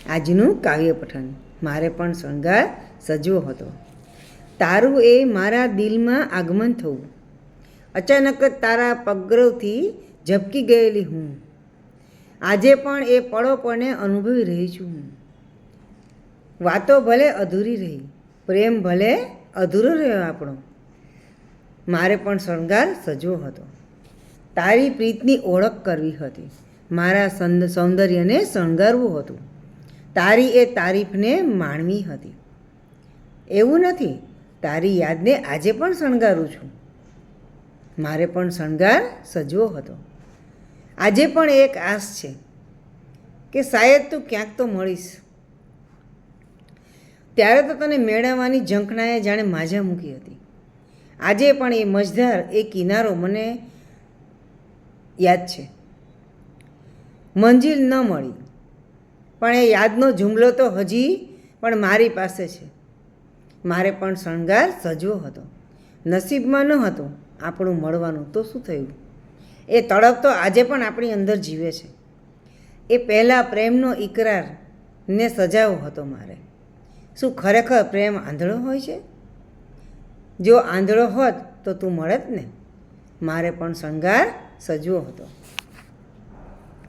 આજનું કાવ્ય પઠન. મારે પણ શણગાર સજવો હતો. તારું એ મારા દિલમાં આગમન થવું, અચાનક જ તારા પગરવથી ઝબકી ગયેલી હું. આજે પણ એ પળો પળને અનુભવી રહી છું હું. વાતો ભલે અધૂરી રહી, પ્રેમ ભલે અધૂરો રહ્યો આપણો. મારે પણ શણગાર સજવો હતો. તારી પ્રીતની ઓળખ કરવી હતી, મારા સૌંદર્યને શણગારવું હતું, તારી એ તારીફને માણવી હતી. એવું નથી, તારી યાદને આજે પણ શણગારું છું. મારે પણ શણગાર સજવો હતો. આજે પણ એક આસ છે કે શાયદ તું ક્યાંક તો મળીશ. ત્યારે તો તને મેળવવાની ઝંખનાએ જાણે માજા મૂકી હતી. આજે પણ એ મજધાર, એ કિનારો મને યાદ છે. મંજિલ ન મળી, પણ એ યાદનો જુમલો તો હજી પણ મારી પાસે છે. મારે પણ શણગાર સજવો હતો. નસીબમાં ન હતું આપણું મળવાનું, તો શું થયું? એ તડપ તો આજે પણ આપણી અંદર જીવે છે. એ પહેલાં પ્રેમનો ઇકરારને સજાવો હતો મારે. શું ખરેખર પ્રેમ આંધળો હોય છે? જો આંધળો હોત તો તું મળત ને. મારે પણ શણગાર સજવો હતો.